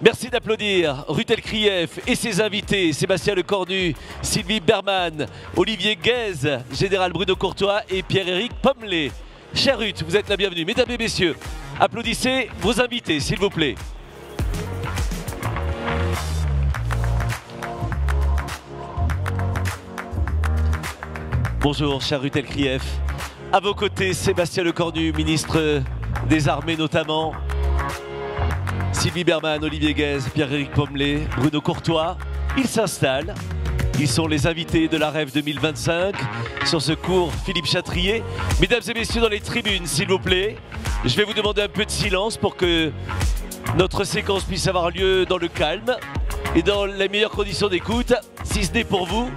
Merci d'applaudir Rutel Krief et ses invités, Sébastien Lecornu, Sylvie Berman, Olivier Guèze, Général Bruno Courtois et Pierre-Éric Pommelet. Chère Ruth, vous êtes la bienvenue. Mesdames et messieurs, applaudissez vos invités, s'il vous plaît. Bonjour, cher Rutel Krief. À vos côtés, Sébastien Lecornu, ministre des Armées notamment. Sylvie Berman, Olivier Guèze, Pierre-Éric Pommelet, Bruno Courtois. Ils s'installent. Ils sont les invités de la REF 2025 sur ce cours Philippe Chatrier. Mesdames et messieurs dans les tribunes, s'il vous plaît, je vais vous demander un peu de silence pour que notre séquence puisse avoir lieu dans le calme et dans les meilleures conditions d'écoute, si ce n'est pour vous,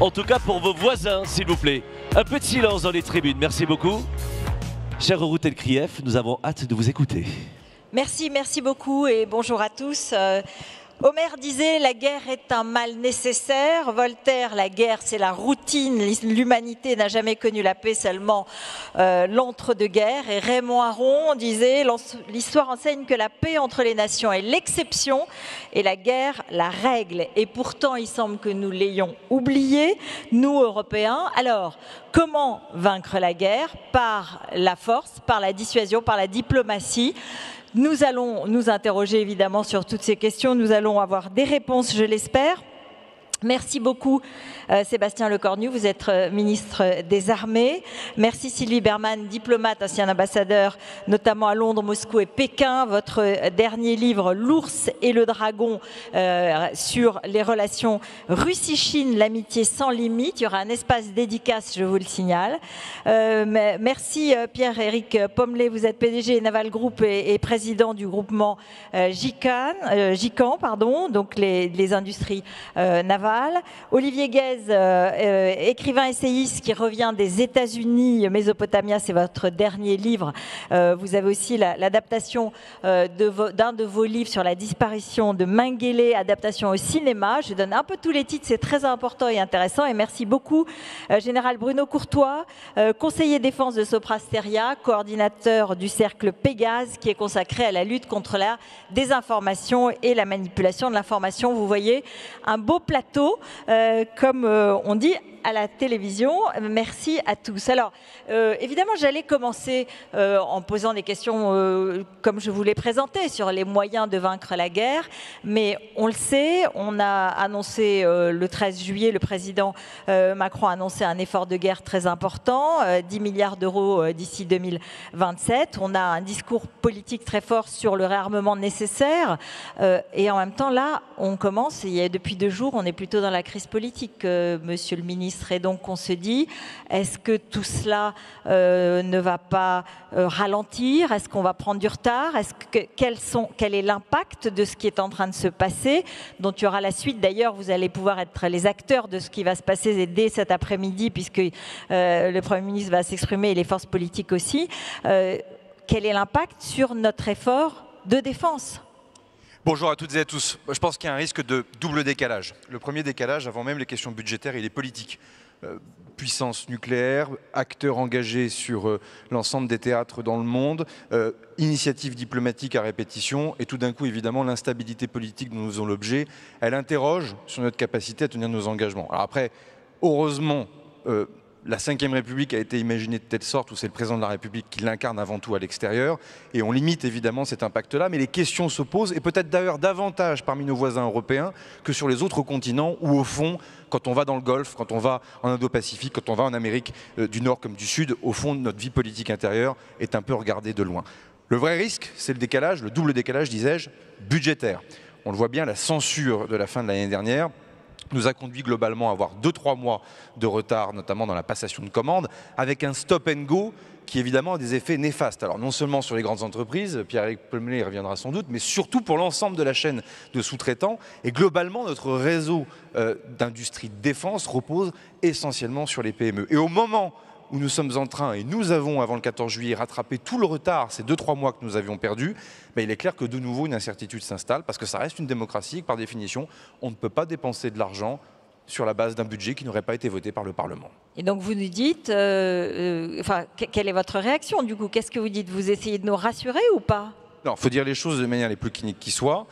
en tout cas pour vos voisins, s'il vous plaît. Un peu de silence dans les tribunes, merci beaucoup. Cher Rutel Krief, nous avons hâte de vous écouter. Merci beaucoup et bonjour à tous. Homère disait « La guerre est un mal nécessaire ». Voltaire « La guerre, c'est la routine. L'humanité n'a jamais connu la paix, seulement l'entre-deux-guerres ». Et Raymond Aron disait « L'histoire enseigne que la paix entre les nations est l'exception et la guerre la règle ». Et pourtant, il semble que nous l'ayons oublié, nous, Européens. Alors, comment vaincre la guerre? Par la force, par la dissuasion, par la diplomatie. Nous allons nous interroger évidemment sur toutes ces questions. Nous allons avoir des réponses, je l'espère. Merci beaucoup Sébastien Lecornu, vous êtes ministre des Armées. Merci Sylvie Berman, diplomate, ancien ambassadeur, notamment à Londres, Moscou et Pékin. Votre dernier livre, L'ours et le dragon, sur les relations Russie-Chine, l'amitié sans limite. Il y aura un espace dédicace, je vous le signale. Merci Pierre-Éric Pommelet, vous êtes PDG Naval Group et président du groupement GICAN, donc les industries navales. Olivier Guèze, écrivain essayiste qui revient des États-Unis, Mésopotamia, c'est votre dernier livre. Vous avez aussi l'adaptation d'un de vos livres sur la disparition de Mengele, adaptation au cinéma. Je donne un peu tous les titres, c'est très important et intéressant. Et merci beaucoup, Général Bruno Courtois, conseiller défense de Soprasteria, coordinateur du cercle Pégase, qui est consacré à la lutte contre la désinformation et la manipulation de l'information. Vous voyez, un beau plateau. Comme on dit à la télévision. Merci à tous. Alors, évidemment, j'allais commencer en posant des questions comme je vous l'ai présenté sur les moyens de vaincre la guerre. Mais on le sait, on a annoncé le 13 juillet, le président Macron a annoncé un effort de guerre très important, 10 milliards d'euros d'ici 2027. On a un discours politique très fort sur le réarmement nécessaire. Et en même temps, là, on commence, et depuis 2 jours, on est plutôt dans la crise politique, monsieur le ministre. Et donc on se dit, est-ce que tout cela ne va pas ralentir? Est-ce qu'on va prendre du retard? Quel est l'impact de ce qui est en train de se passer, dont il y aura la suite? D'ailleurs, vous allez pouvoir être les acteurs de ce qui va se passer dès cet après-midi, puisque le Premier ministre va s'exprimer et les forces politiques aussi. Quel est l'impact sur notre effort de défense? Bonjour à toutes et à tous. Je pense qu'il y a un risque de double décalage. Le premier décalage, avant même les questions budgétaires, il est politique. Puissance nucléaire, acteurs engagés sur l'ensemble des théâtres dans le monde, initiatives diplomatiques à répétition, et tout d'un coup, évidemment, l'instabilité politique dont nous faisons l'objet, elle interroge sur notre capacité à tenir nos engagements. Alors après, heureusement, la Ve République a été imaginée de telle sorte où c'est le président de la République qui l'incarne avant tout à l'extérieur, et on limite évidemment cet impact-là, mais les questions se posent, et peut-être d'ailleurs davantage parmi nos voisins européens que sur les autres continents où au fond, quand on va dans le Golfe, quand on va en Indo-Pacifique, quand on va en Amérique du Nord comme du Sud, au fond notre vie politique intérieure est un peu regardée de loin. Le vrai risque, c'est le décalage, le double décalage, disais-je, budgétaire. On le voit bien, la censure de la fin de l'année dernière nous a conduit globalement à avoir 2-3 mois de retard, notamment dans la passation de commandes, avec un stop and go qui évidemment a des effets néfastes. Alors non seulement sur les grandes entreprises, Pierre-Éric Pommelet y reviendra sans doute, mais surtout pour l'ensemble de la chaîne de sous-traitants. Et globalement, notre réseau d'industrie de défense repose essentiellement sur les PME. Et au moment où nous sommes en train, et nous avons avant le 14 juillet rattrapé tout le retard, ces 2-3 mois que nous avions perdus, ben il est clair que de nouveau une incertitude s'installe, parce que ça reste une démocratie, et que par définition, on ne peut pas dépenser de l'argent sur la base d'un budget qui n'aurait pas été voté par le Parlement. Et donc vous nous dites, quelle est votre réaction du coup? Qu'est-ce que vous dites? Vous essayez de nous rassurer ou pas? Non, il faut dire les choses de manière les plus cliniques qui soient.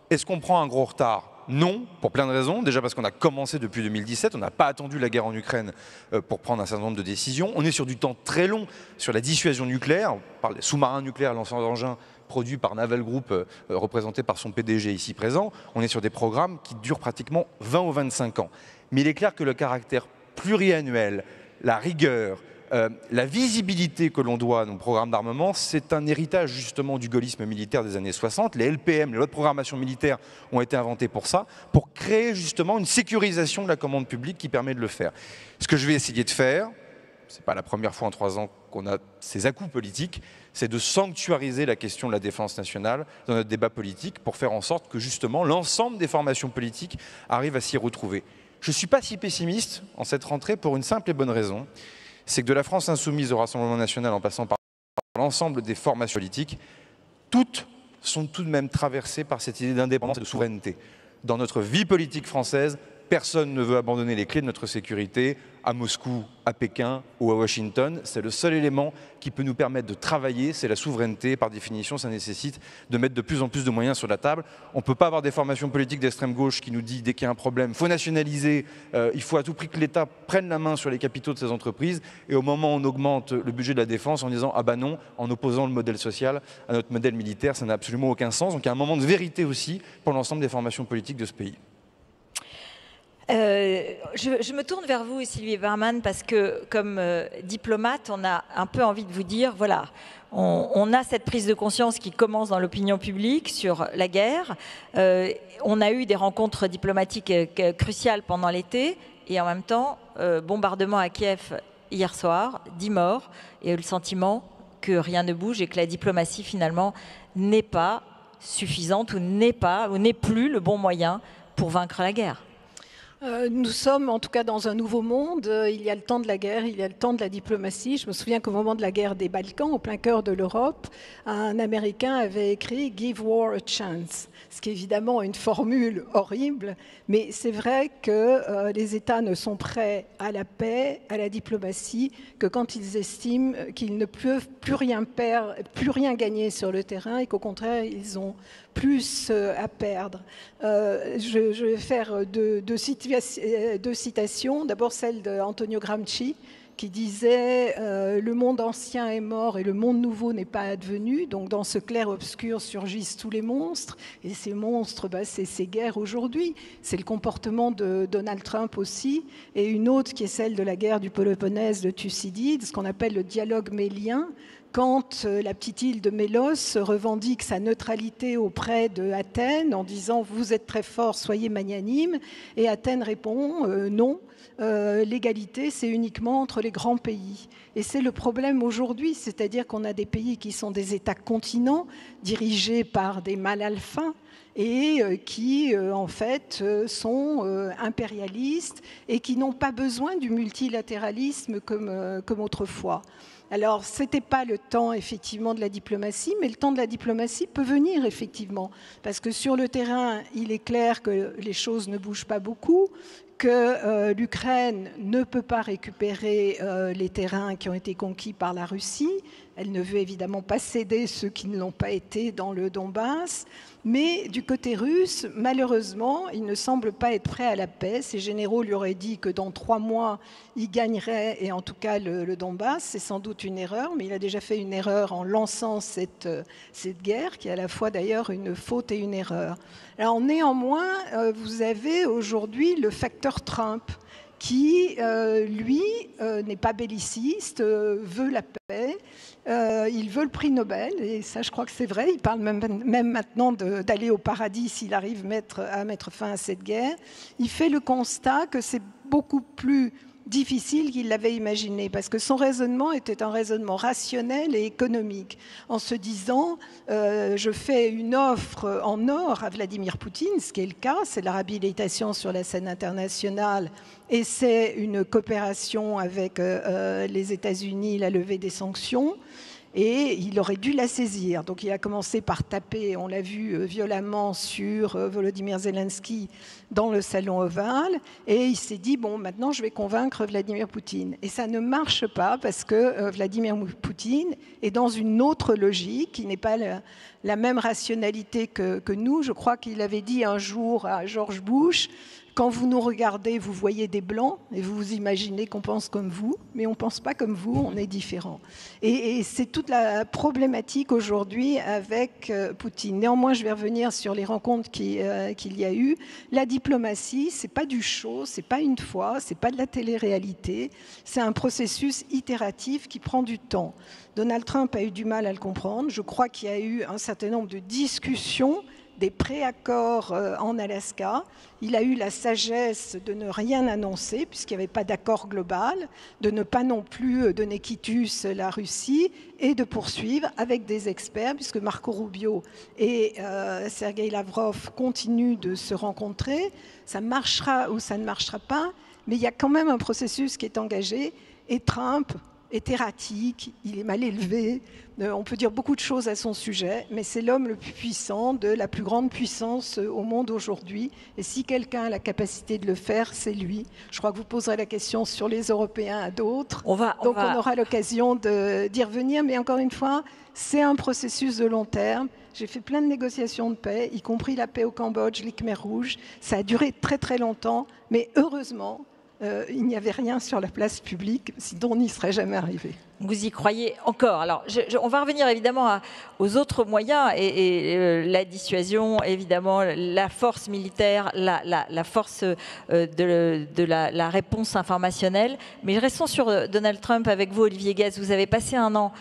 Est-ce qu'on prend un gros retard ? Non, pour plein de raisons. Déjà parce qu'on a commencé depuis 2017, on n'a pas attendu la guerre en Ukraine pour prendre un certain nombre de décisions. On est sur du temps très long sur la dissuasion nucléaire. On parle des sous-marins nucléaires lanceurs d'engins produits par Naval Group, représenté par son PDG ici présent. On est sur des programmes qui durent pratiquement 20 ou 25 ans. Mais il est clair que le caractère pluriannuel, la rigueur, la visibilité que l'on doit à nos programmes d'armement, c'est un héritage justement du gaullisme militaire des années 60. Les LPM, les lois de programmation militaire, ont été inventées pour ça, pour créer justement une sécurisation de la commande publique qui permet de le faire. Ce que je vais essayer de faire, ce n'est pas la première fois en 3 ans qu'on a ces à-coups politiques, c'est de sanctuariser la question de la défense nationale dans notre débat politique pour faire en sorte que justement l'ensemble des formations politiques arrivent à s'y retrouver. Je ne suis pas si pessimiste en cette rentrée pour une simple et bonne raison. C'est que de la France insoumise au Rassemblement national en passant par l'ensemble des formations politiques, toutes sont tout de même traversées par cette idée d'indépendance et de souveraineté. Dans notre vie politique française, personne ne veut abandonner les clés de notre sécurité à Moscou, à Pékin ou à Washington. C'est le seul élément qui peut nous permettre de travailler, c'est la souveraineté. Par définition, ça nécessite de mettre de plus en plus de moyens sur la table. On ne peut pas avoir des formations politiques d'extrême gauche qui nous disent dès qu'il y a un problème, il faut nationaliser, il faut à tout prix que l'État prenne la main sur les capitaux de ces entreprises. Et au moment où on augmente le budget de la défense en disant « ah bah non », en opposant le modèle social à notre modèle militaire, ça n'a absolument aucun sens. Donc il y a un moment de vérité aussi pour l'ensemble des formations politiques de ce pays. Je me tourne vers vous, Sylvie Bermann, parce que comme diplomate, on a un peu envie de vous dire, voilà, on a cette prise de conscience qui commence dans l'opinion publique sur la guerre. On a eu des rencontres diplomatiques cruciales pendant l'été, et en même temps, bombardement à Kiev hier soir, 10 morts, et le sentiment que rien ne bouge et que la diplomatie, finalement, n'est pas suffisante ou n'est plus le bon moyen pour vaincre la guerre. Nous sommes en tout cas dans un nouveau monde. Il y a le temps de la guerre, il y a le temps de la diplomatie. Je me souviens qu'au moment de la guerre des Balkans, au plein cœur de l'Europe, un Américain avait écrit « Give war a chance », ce qui est évidemment une formule horrible, mais c'est vrai que les États ne sont prêts à la paix, à la diplomatie, que quand ils estiment qu'ils ne peuvent plus rien perdre, plus rien gagner sur le terrain et qu'au contraire, ils ont plus à perdre. Je vais faire deux citations. D'abord celle d'Antonio Gramsci, qui disait le monde ancien est mort et le monde nouveau n'est pas advenu. Donc dans ce clair-obscur surgissent tous les monstres. Et ces monstres, c'est ces guerres aujourd'hui. C'est le comportement de Donald Trump aussi. Et une autre qui est celle de la guerre du Péloponnèse de Thucydide, ce qu'on appelle le dialogue mélien. Quand la petite île de Mélos revendique sa neutralité auprès d'Athènes en disant « vous êtes très fort, soyez magnanime », et Athènes répond « non, l'égalité c'est uniquement entre les grands pays ». Et c'est le problème aujourd'hui, c'est-à-dire qu'on a des pays qui sont des États-continents dirigés par des mâles alphins et qui en fait sont impérialistes et qui n'ont pas besoin du multilatéralisme comme autrefois. Alors, ce n'était pas le temps, effectivement, de la diplomatie, mais le temps de la diplomatie peut venir, effectivement. Parce que sur le terrain, il est clair que les choses ne bougent pas beaucoup, que l'Ukraine ne peut pas récupérer les terrains qui ont été conquis par la Russie. Elle ne veut évidemment pas céder ceux qui ne l'ont pas été dans le Donbass. Mais du côté russe, malheureusement, il ne semble pas être prêt à la paix. Ses généraux lui auraient dit que dans 3 mois, il gagnerait, et en tout cas le Donbass. C'est sans doute une erreur, mais il a déjà fait une erreur en lançant cette guerre, qui est à la fois d'ailleurs une faute et une erreur. Alors néanmoins, vous avez aujourd'hui le facteur Trump, qui, lui, n'est pas belliciste, veut la paix. Il veut le prix Nobel, et ça je crois que c'est vrai, il parle même maintenant d'aller au paradis s'il arrive à mettre fin à cette guerre. Il fait le constat que c'est beaucoup plus difficile qu'il l'avait imaginé, parce que son raisonnement était un raisonnement rationnel et économique, en se disant je fais une offre en or à Vladimir Poutine, ce qui est le cas, c'est la réhabilitation sur la scène internationale et c'est une coopération avec les États-Unis, la levée des sanctions. Et il aurait dû la saisir. Donc il a commencé par taper, on l'a vu violemment, sur Volodymyr Zelensky dans le salon ovale. Et il s'est dit, bon, maintenant je vais convaincre Vladimir Poutine. Et ça ne marche pas parce que Vladimir Poutine est dans une autre logique qui n'est pas la même rationalité que nous. Je crois qu'il avait dit un jour à George Bush, quand vous nous regardez, vous voyez des blancs et vous vous imaginez qu'on pense comme vous, mais on ne pense pas comme vous, on est différents. Et c'est toute la problématique aujourd'hui avec Poutine. Néanmoins, je vais revenir sur les rencontres qu'il y a eu. La diplomatie, ce n'est pas du show, ce n'est pas une fois, ce n'est pas de la télé-réalité, c'est un processus itératif qui prend du temps. Donald Trump a eu du mal à le comprendre. Je crois qu'il y a eu un certain nombre de discussions, des pré-accords en Alaska. Il a eu la sagesse de ne rien annoncer, puisqu'il n'y avait pas d'accord global, de ne pas non plus donner quitus la Russie, et de poursuivre avec des experts, puisque Marco Rubio et Sergei Lavrov continuent de se rencontrer. Ça marchera ou ça ne marchera pas, mais il y a quand même un processus qui est engagé, et Trump est erratique, il est mal élevé, on peut dire beaucoup de choses à son sujet, mais c'est l'homme le plus puissant de la plus grande puissance au monde aujourd'hui. Et si quelqu'un a la capacité de le faire, c'est lui. Je crois que vous poserez la question sur les Européens à d'autres. On aura l'occasion d'y revenir, mais encore une fois, c'est un processus de long terme. J'ai fait plein de négociations de paix, y compris la paix au Cambodge, les Khmers rouges. Ça a duré très très longtemps, mais heureusement, il n'y avait rien sur la place publique, sinon on n'y serait jamais arrivé. Vous y croyez encore? Alors, on va revenir évidemment aux autres moyens et la dissuasion, évidemment, la force militaire, la force de la réponse informationnelle. Mais restons sur Donald Trump avec vous, Olivier Guez. Vous avez passé un an,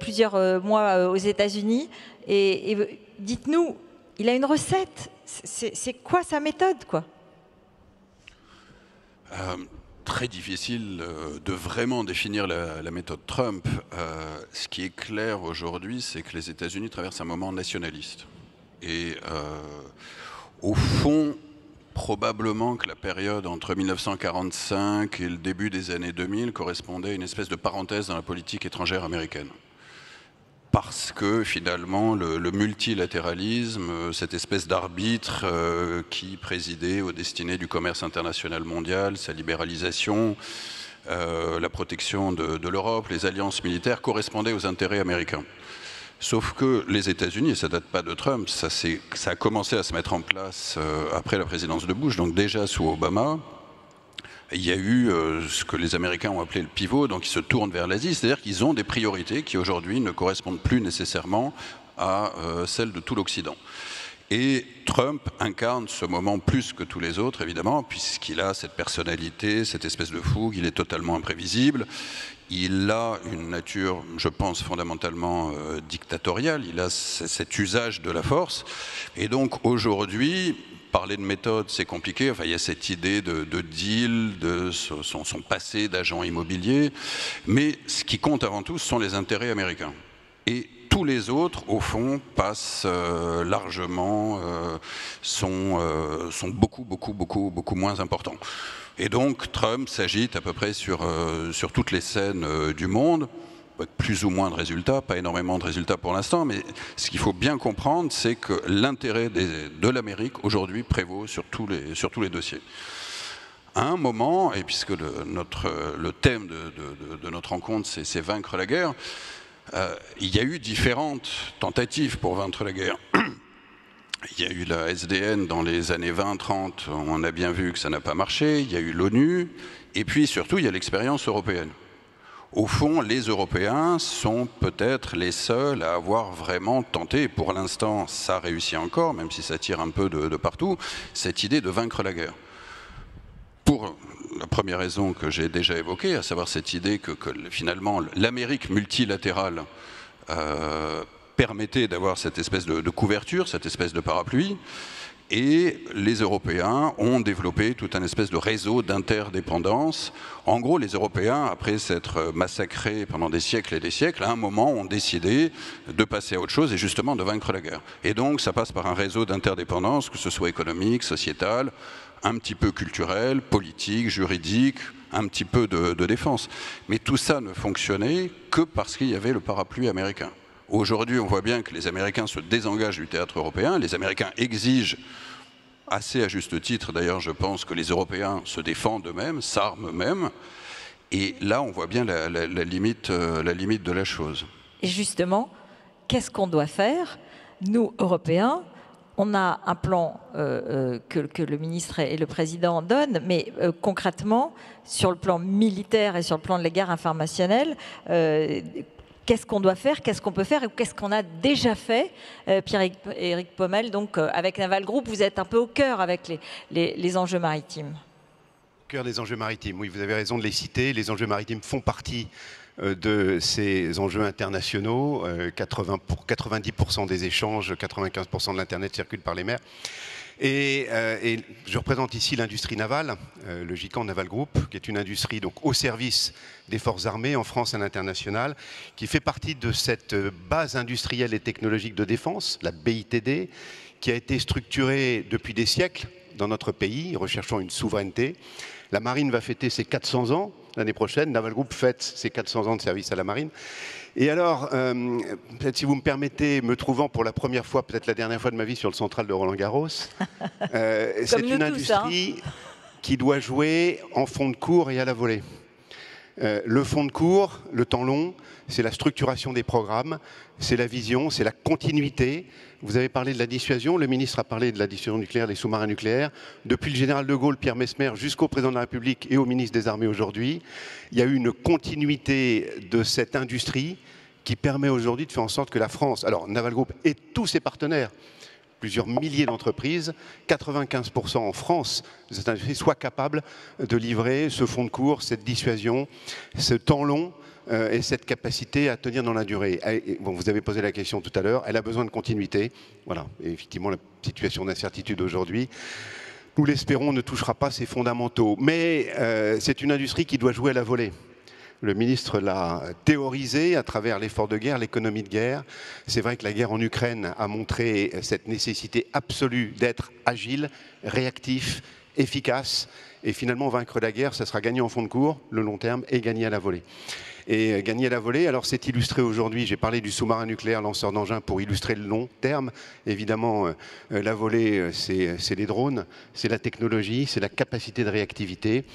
plusieurs mois aux États-Unis. Et dites-nous, il a une recette. C'est quoi sa méthode, quoi? Très difficile de vraiment définir la méthode Trump. Ce qui est clair aujourd'hui, c'est que les États-Unis traversent un moment nationaliste. Et au fond, probablement que la période entre 1945 et le début des années 2000 correspondait à une espèce de parenthèse dans la politique étrangère américaine. Parce que finalement, le multilatéralisme, cette espèce d'arbitre qui présidait aux destinées du commerce international mondial, sa libéralisation, la protection de l'Europe, les alliances militaires, correspondaient aux intérêts américains. Sauf que les États-Unis, et ça ne date pas de Trump, ça a commencé à se mettre en place après la présidence de Bush, donc déjà sous Obama. Il y a eu ce que les Américains ont appelé le pivot, donc ils se tournent vers l'Asie, c'est-à-dire qu'ils ont des priorités qui aujourd'hui ne correspondent plus nécessairement à celles de tout l'Occident. Et Trump incarne ce moment plus que tous les autres, évidemment, puisqu'il a cette personnalité, cette espèce de fougue, il est totalement imprévisible, il a une nature, je pense, fondamentalement dictatoriale, il a cet usage de la force, et donc aujourd'hui, parler de méthode, c'est compliqué. Enfin, il y a cette idée de deal, de son passé d'agent immobilier. Mais ce qui compte avant tout, ce sont les intérêts américains. Et tous les autres, au fond, passent largement, sont beaucoup moins importants. Et donc, Trump s'agite à peu près sur toutes les scènes du monde. Plus ou moins de résultats, pas énormément de résultats pour l'instant, mais ce qu'il faut bien comprendre, c'est que l'intérêt de l'Amérique aujourd'hui prévaut sur tous les dossiers. À un moment, et puisque le thème de notre rencontre, c'est vaincre la guerre, il y a eu différentes tentatives pour vaincre la guerre. Il y a eu la SDN dans les années 20-30, on a bien vu que ça n'a pas marché, il y a eu l'ONU, et puis surtout il y a l'expérience européenne. Au fond, les Européens sont peut-être les seuls à avoir vraiment tenté, et pour l'instant ça réussit encore, même si ça tire un peu de partout, cette idée de vaincre la guerre. Pour la première raison que j'ai déjà évoquée, à savoir cette idée que finalement l'Amérique multilatérale permettait d'avoir cette espèce de couverture, cette espèce de parapluie, et les Européens ont développé tout un espèce de réseau d'interdépendance. En gros, les Européens, après s'être massacrés pendant des siècles et des siècles, à un moment ont décidé de passer à autre chose et justement de vaincre la guerre. Et donc ça passe par un réseau d'interdépendance, que ce soit économique, sociétal, un petit peu culturel, politique, juridique, un petit peu de défense. Mais tout ça ne fonctionnait que parce qu'il y avait le parapluie américain. Aujourd'hui, on voit bien que les Américains se désengagent du théâtre européen. Les Américains exigent, assez à juste titre d'ailleurs, je pense, que les Européens se défendent eux-mêmes, s'arment eux-mêmes. Et là, on voit bien la limite de la chose. Et justement, qu'est-ce qu'on doit faire nous, Européens, on a un plan que le ministre et le président donnent, mais concrètement, sur le plan militaire et sur le plan de la guerre informationnelle, qu'est-ce qu'on doit faire, qu'est-ce qu'on peut faire et qu'est-ce qu'on a déjà fait? Pierre-Éric Pommel, donc avec Naval Group, vous êtes un peu au cœur avec les enjeux maritimes. Au cœur des enjeux maritimes, oui, vous avez raison de les citer. Les enjeux maritimes font partie de ces enjeux internationaux. Pour 90% des échanges, 95% de l'Internet circule par les mers. Et je représente ici l'industrie navale, le GICAN Naval Group, qui est une industrie donc, au service des forces armées en France et à l'international, qui fait partie de cette base industrielle et technologique de défense, la BITD, qui a été structurée depuis des siècles dans notre pays, recherchant une souveraineté. La marine va fêter ses 400 ans l'année prochaine. Naval Group fête ses 400 ans de service à la marine. Et alors, peut-être si vous me permettez, me trouvant pour la première fois, peut-être la dernière fois de ma vie sur le central de Roland-Garros, c'est une industrie qui doit jouer en fond de cours et à la volée. Le fond de cours, le temps long, c'est la structuration des programmes, c'est la vision, c'est la continuité. Vous avez parlé de la dissuasion, le ministre a parlé de la dissuasion nucléaire, des sous-marins nucléaires. Depuis le général de Gaulle, Pierre Messmer, jusqu'au président de la République et au ministre des Armées aujourd'hui, il y a eu une continuité de cette industrie qui permet aujourd'hui de faire en sorte que la France, alors Naval Group et tous ses partenaires, plusieurs milliers d'entreprises, 95% en France de cette industrie, soient capables de livrer ce fond de cours, cette dissuasion, ce temps long et cette capacité à tenir dans la durée. Bon, vous avez posé la question tout à l'heure, elle a besoin de continuité. Voilà, et effectivement, la situation d'incertitude aujourd'hui, nous l'espérons, ne touchera pas ses fondamentaux. Mais c'est une industrie qui doit jouer à la volée. Le ministre l'a théorisé à travers l'effort de guerre, l'économie de guerre. C'est vrai que la guerre en Ukraine a montré cette nécessité absolue d'être agile, réactif, efficace. Et finalement, vaincre la guerre, ça sera gagner en fond de cours, le long terme, et gagner à la volée. Et gagner à la volée, alors c'est illustré aujourd'hui, j'ai parlé du sous-marin nucléaire lanceur d'engins pour illustrer le long terme. Évidemment, la volée, c'est les drones, c'est la technologie, c'est la capacité de réactivité.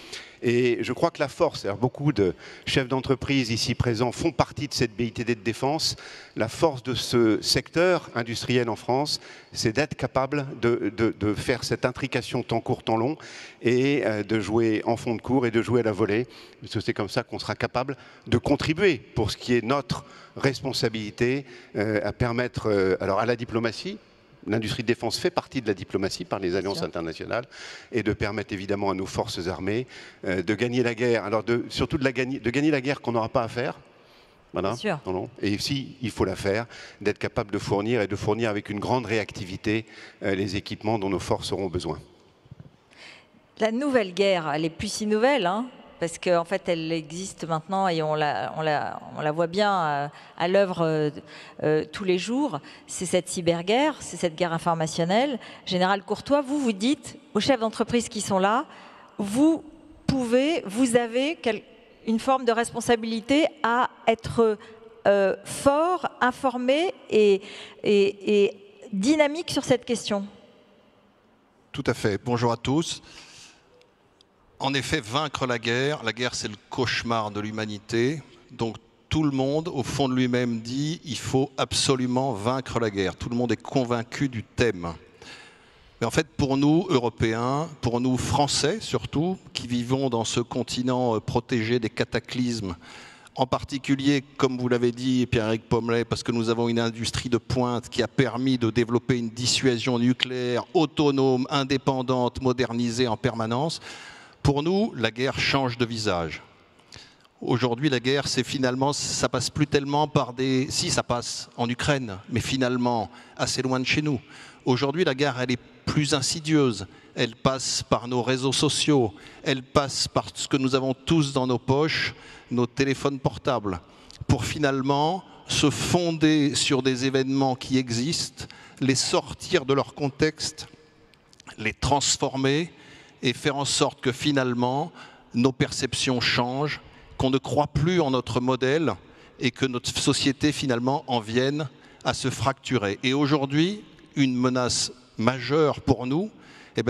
Et je crois que la force, alors beaucoup de chefs d'entreprise ici présents font partie de cette BITD de défense. La force de ce secteur industriel en France, c'est d'être capable de faire cette intrication temps court, temps long, et de jouer en fond de cours et de jouer à la volée. Parce que c'est comme ça qu'on sera capable de contribuer pour ce qui est notre responsabilité à permettre alors à la diplomatie. L'industrie de défense fait partie de la diplomatie par les alliances internationales et de permettre évidemment à nos forces armées de gagner la guerre. Alors surtout de gagner la guerre qu'on n'aura pas à faire. Voilà. Et si il faut la faire, d'être capable de fournir et de fournir avec une grande réactivité les équipements dont nos forces auront besoin. La nouvelle guerre, elle n'est plus si nouvelle, hein, parce qu'en fait, elle existe maintenant et on la voit bien à l'œuvre tous les jours. C'est cette cyberguerre, c'est cette guerre informationnelle. Général Courtois, vous dites aux chefs d'entreprise qui sont là, vous avez une forme de responsabilité à être fort, informé et dynamique sur cette question. Tout à fait. Bonjour à tous. En effet, vaincre la guerre c'est le cauchemar de l'humanité. Donc tout le monde, au fond de lui-même, dit il faut absolument vaincre la guerre. Tout le monde est convaincu du thème. Mais en fait, pour nous, Européens, pour nous, Français surtout, qui vivons dans ce continent protégé des cataclysmes, en particulier, comme vous l'avez dit, Pierre-Éric Pommel, parce que nous avons une industrie de pointe qui a permis de développer une dissuasion nucléaire autonome, indépendante, modernisée en permanence. Pour nous, la guerre change de visage. Aujourd'hui, la guerre, c'est finalement, ça passe plus tellement par des... Si, ça passe en Ukraine, mais finalement, assez loin de chez nous. Aujourd'hui, la guerre, elle est plus insidieuse. Elle passe par nos réseaux sociaux. Elle passe par ce que nous avons tous dans nos poches, nos téléphones portables, pour finalement se fonder sur des événements qui existent, les sortir de leur contexte, les transformer, et faire en sorte que finalement, nos perceptions changent, qu'on ne croit plus en notre modèle et que notre société finalement en vienne à se fracturer. Et aujourd'hui, une menace majeure pour nous,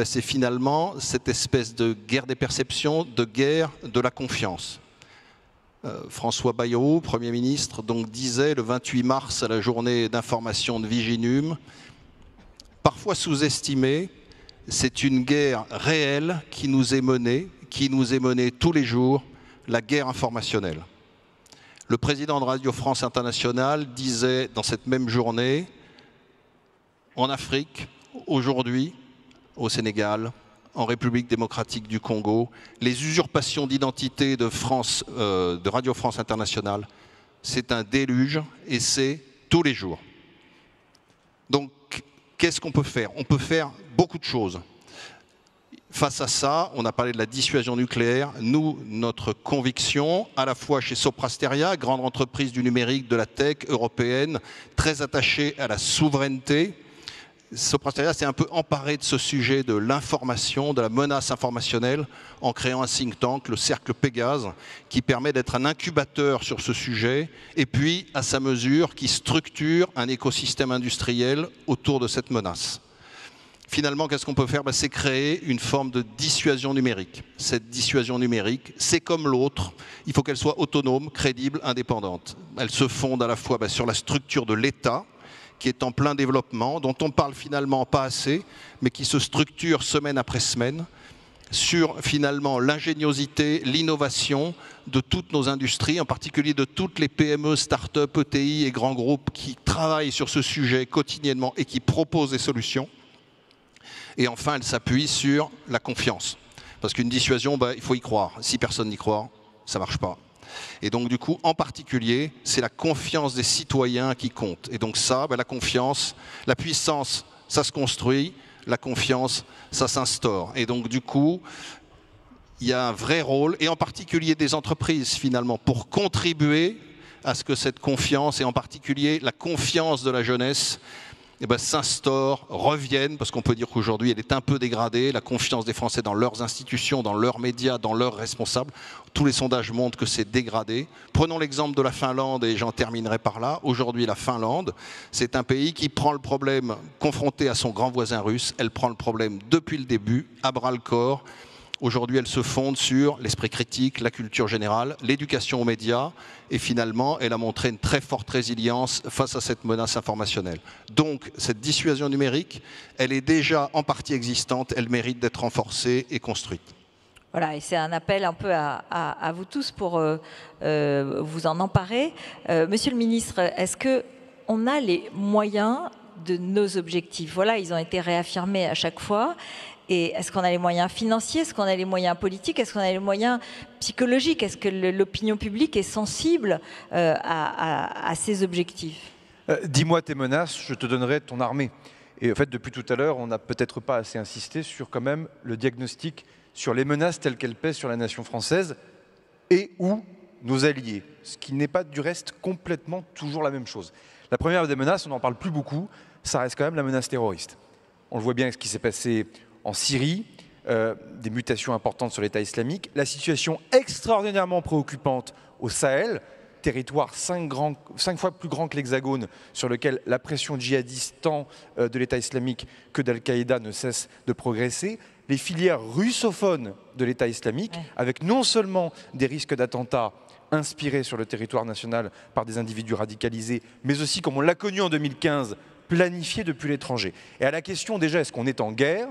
c'est finalement cette espèce de guerre des perceptions, de guerre de la confiance. François Bayrou, Premier ministre, donc, disait le 28 mars à la journée d'information de Viginum, parfois sous-estimée, c'est une guerre réelle qui nous est menée tous les jours, la guerre informationnelle. Le président de Radio France Internationale disait dans cette même journée, en Afrique, aujourd'hui, au Sénégal, en République démocratique du Congo, les usurpations d'identité de Radio France Internationale, c'est un déluge et c'est tous les jours. Donc, qu'est-ce qu'on peut faire? On peut faire beaucoup de choses. Face à ça, on a parlé de la dissuasion nucléaire. Nous, notre conviction, à la fois chez Soprasteria, grande entreprise du numérique, de la tech européenne, très attachée à la souveraineté, Soprasteria s'est un peu emparé de ce sujet de l'information, de la menace informationnelle, en créant un think tank, le Cercle Pégase, qui permet d'être un incubateur sur ce sujet, et puis, à sa mesure, qui structure un écosystème industriel autour de cette menace. Finalement, qu'est-ce qu'on peut faire? C'est créer une forme de dissuasion numérique. Cette dissuasion numérique, c'est comme l'autre, il faut qu'elle soit autonome, crédible, indépendante. Elle se fonde à la fois sur la structure de l'État, qui est en plein développement, dont on parle finalement pas assez, mais qui se structure semaine après semaine, sur finalement l'ingéniosité, l'innovation de toutes nos industries, en particulier de toutes les PME, start-up, ETI et grands groupes qui travaillent sur ce sujet quotidiennement et qui proposent des solutions. Et enfin, elle s'appuie sur la confiance. Parce qu'une dissuasion, il faut y croire. Si personne n'y croit, ça ne marche pas. Et donc, du coup, en particulier, c'est la confiance des citoyens qui compte. Et donc ça, la confiance, la puissance, ça se construit. La confiance, ça s'instaure. Et donc, du coup, il y a un vrai rôle, et en particulier des entreprises, finalement, pour contribuer à ce que cette confiance, et en particulier la confiance de la jeunesse, s'instaure, revienne, parce qu'on peut dire qu'aujourd'hui elle est un peu dégradée, la confiance des Français dans leurs institutions, dans leurs médias, dans leurs responsables. Tous les sondages montrent que c'est dégradé. Prenons l'exemple de la Finlande, et j'en terminerai par là. Aujourd'hui, la Finlande, c'est un pays qui prend le problème confronté à son grand voisin russe. Elle prend le problème depuis le début, à bras-le-corps. Aujourd'hui, elle se fonde sur l'esprit critique, la culture générale, l'éducation aux médias, et finalement, elle a montré une très forte résilience face à cette menace informationnelle. Donc, cette dissuasion numérique, elle est déjà en partie existante, elle mérite d'être renforcée et construite. Voilà, et c'est un appel un peu à vous tous pour vous en emparer. Monsieur le ministre, est-ce qu'on a les moyens de nos objectifs? Voilà, ils ont été réaffirmés à chaque fois. Et est-ce qu'on a les moyens financiers? Est-ce qu'on a les moyens politiques? Est-ce qu'on a les moyens psychologiques? Est-ce que l'opinion publique est sensible à ces objectifs? Dis-moi tes menaces, je te donnerai ton armée. Et en fait, depuis tout à l'heure, on n'a peut-être pas assez insisté sur quand même le diagnostic sur les menaces telles qu'elles pèsent sur la nation française et ou nos alliés, ce qui n'est pas du reste complètement toujours la même chose. La première des menaces, on n'en parle plus beaucoup, ça reste quand même la menace terroriste. On le voit bien avec ce qui s'est passé en Syrie, des mutations importantes sur l'État islamique, la situation extraordinairement préoccupante au Sahel, territoire 5 fois plus grand que l'Hexagone, sur lequel la pression djihadiste tant de l'État islamique que d'Al-Qaïda ne cesse de progresser, les filières russophones de l'État islamique, avec non seulement des risques d'attentats inspirés sur le territoire national par des individus radicalisés, mais aussi, comme on l'a connu en 2015, planifiés depuis l'étranger. Et à la question déjà, est-ce qu'on est en guerre ?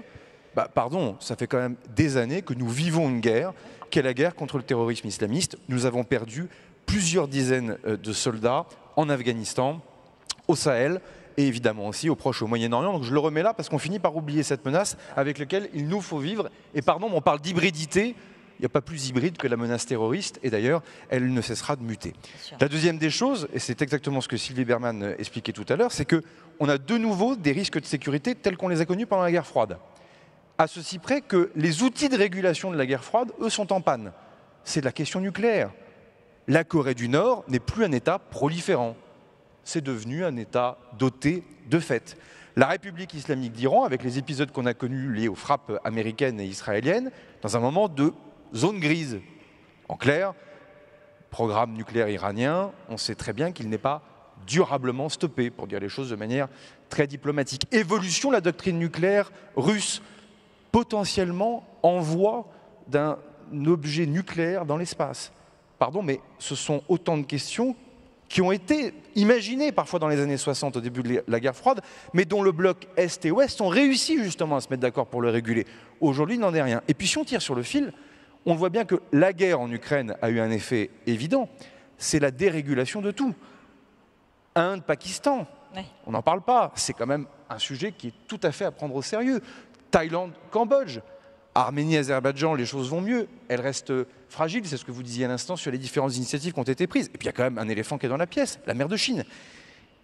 Pardon, ça fait quand même des années que nous vivons une guerre, qui est la guerre contre le terrorisme islamiste. Nous avons perdu plusieurs dizaines de soldats en Afghanistan, au Sahel et évidemment aussi au Proche et au Moyen-Orient. Donc je le remets là parce qu'on finit par oublier cette menace avec laquelle il nous faut vivre. Et pardon, on parle d'hybridité. Il n'y a pas plus hybride que la menace terroriste et d'ailleurs, elle ne cessera de muter. La deuxième des choses, et c'est exactement ce que Sylvie Bermann expliquait tout à l'heure, c'est qu'on a de nouveau des risques de sécurité tels qu'on les a connus pendant la guerre froide. À ceci près que les outils de régulation de la guerre froide, eux, sont en panne. C'est de la question nucléaire. La Corée du Nord n'est plus un État proliférant. C'est devenu un État doté de fait. La République islamique d'Iran, avec les épisodes qu'on a connus liés aux frappes américaines et israéliennes, dans un moment de zone grise. En clair, programme nucléaire iranien, on sait très bien qu'il n'est pas durablement stoppé, pour dire les choses de manière très diplomatique. Évolution de la doctrine nucléaire russe, potentiellement envoi d'un objet nucléaire dans l'espace. pardon, mais ce sont autant de questions qui ont été imaginées parfois dans les années 60, au début de la guerre froide, mais dont le bloc Est et Ouest ont réussi justement à se mettre d'accord pour le réguler. Aujourd'hui, il n'en est rien. Et puis si on tire sur le fil, on voit bien que la guerre en Ukraine a eu un effet évident, c'est la dérégulation de tout. Inde, Pakistan, on n'en parle pas, c'est quand même un sujet qui est tout à fait à prendre au sérieux. Thaïlande, Cambodge, Arménie, Azerbaïdjan, les choses vont mieux, elles restent fragiles, c'est ce que vous disiez à l'instant sur les différentes initiatives qui ont été prises. Et puis il y a quand même un éléphant qui est dans la pièce, la mer de Chine.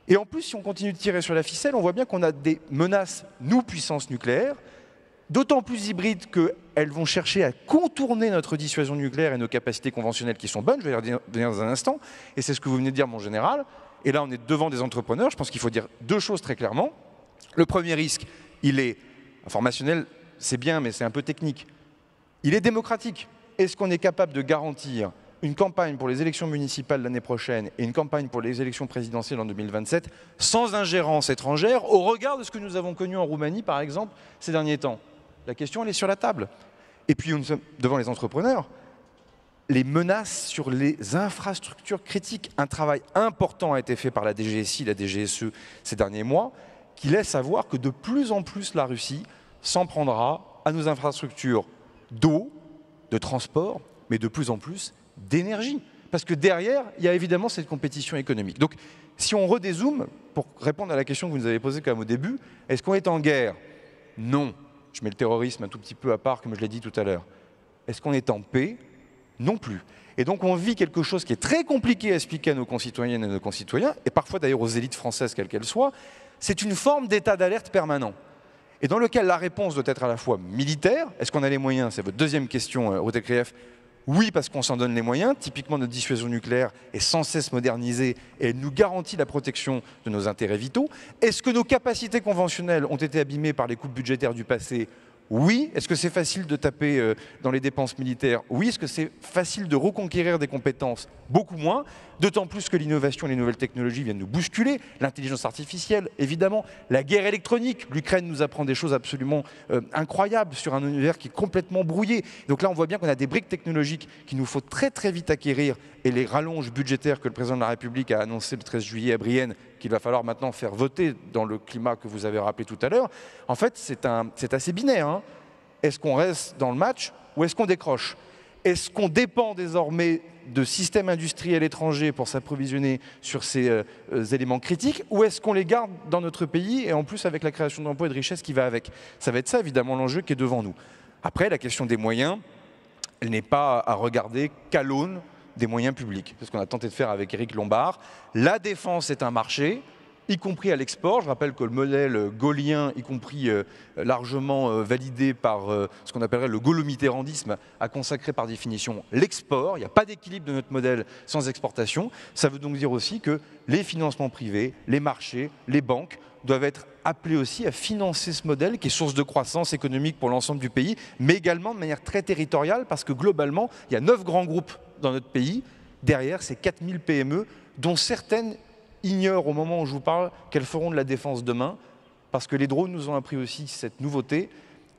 Et en plus, si on continue de tirer sur la ficelle, on voit bien qu'on a des menaces, nous, puissance nucléaire, d'autant plus hybrides qu'elles vont chercher à contourner notre dissuasion nucléaire et nos capacités conventionnelles qui sont bonnes, je vais y revenir dans un instant, et c'est ce que vous venez de dire, mon général. Et là, on est devant des entrepreneurs, je pense qu'il faut dire deux choses très clairement. Le premier risque, il est informationnel, c'est bien, mais c'est un peu technique. Il est démocratique. Est-ce qu'on est capable de garantir une campagne pour les élections municipales l'année prochaine et une campagne pour les élections présidentielles en 2027 sans ingérence étrangère au regard de ce que nous avons connu en Roumanie, par exemple, ces derniers temps? La question, elle est sur la table. Et puis, nous sommes devant les entrepreneurs. Les menaces sur les infrastructures critiques. Un travail important a été fait par la DGSI, la DGSE ces derniers mois, qui laisse savoir que de plus en plus la Russie s'en prendra à nos infrastructures d'eau, de transport, mais de plus en plus d'énergie. Parce que derrière, il y a évidemment cette compétition économique. Donc, si on redézoome, pour répondre à la question que vous nous avez posée quand même au début, est-ce qu'on est en guerre? Non. Je mets le terrorisme un tout petit peu à part, comme je l'ai dit tout à l'heure. Est-ce qu'on est en paix? Non plus. Et donc on vit quelque chose qui est très compliqué à expliquer à nos concitoyennes et nos concitoyens, et parfois d'ailleurs aux élites françaises, quelles qu'elles soient. C'est une forme d'état d'alerte permanent, et dans lequel la réponse doit être à la fois militaire. Est-ce qu'on a les moyens? C'est votre deuxième question, Rotelkrieff. Oui, parce qu'on s'en donne les moyens. Typiquement, notre dissuasion nucléaire est sans cesse modernisée et elle nous garantit la protection de nos intérêts vitaux. Est-ce que nos capacités conventionnelles ont été abîmées par les coupes budgétaires du passé? Oui. Est-ce que c'est facile de taper dans les dépenses militaires? Oui. Est-ce que c'est facile de reconquérir des compétences? Beaucoup moins. D'autant plus que l'innovation et les nouvelles technologies viennent nous bousculer. L'intelligence artificielle, évidemment. La guerre électronique. L'Ukraine nous apprend des choses absolument incroyables sur un univers qui est complètement brouillé. Donc là, on voit bien qu'on a des briques technologiques qu'il nous faut très très vite acquérir. Et les rallonges budgétaires que le président de la République a annoncé le 13 juillet à Brienne, qu'il va falloir maintenant faire voter dans le climat que vous avez rappelé tout à l'heure, en fait, c'est assez binaire. Hein. Est-ce qu'on reste dans le match ou est-ce qu'on décroche? Est-ce qu'on dépend désormais de systèmes industriels étrangers pour s'approvisionner sur ces éléments critiques, ou est-ce qu'on les garde dans notre pays, et en plus avec la création d'emplois et de richesses qui va avec? Ça va être ça, évidemment, l'enjeu qui est devant nous. Après, la question des moyens, elle n'est pas à regarder qu'à l'aune des moyens publics. C'est ce qu'on a tenté de faire avec Éric Lombard. La défense est un marché, y compris à l'export. Je rappelle que le modèle gaullien, y compris largement validé par ce qu'on appellerait le gaulo-mitterrandisme, a consacré par définition l'export. Il n'y a pas d'équilibre de notre modèle sans exportation. Ça veut donc dire aussi que les financements privés, les marchés, les banques doivent être appelés aussi à financer ce modèle qui est source de croissance économique pour l'ensemble du pays, mais également de manière très territoriale, parce que globalement, il y a 9 grands groupes dans notre pays. Derrière, c'est 4000 PME, dont certaines ignorent au moment où je vous parle qu'elles feront de la défense demain, parce que les drones nous ont appris aussi cette nouveauté.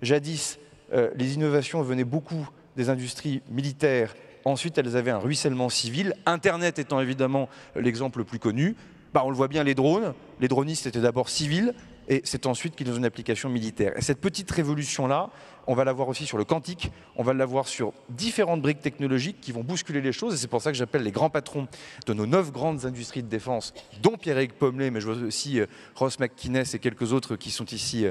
Jadis, les innovations venaient beaucoup des industries militaires. Ensuite, elles avaient un ruissellement civil. Internet étant évidemment l'exemple le plus connu. On le voit bien, les drones, les dronistes étaient d'abord civils, et c'est ensuite qu'ils ont une application militaire. Et cette petite révolution-là, on va la voir aussi sur le quantique, on va la voir sur différentes briques technologiques qui vont bousculer les choses, et c'est pour ça que j'appelle les grands patrons de nos 9 grandes industries de défense, dont Pierre-Éric Pommelet, mais je vois aussi Ross McInnes et quelques autres qui sont ici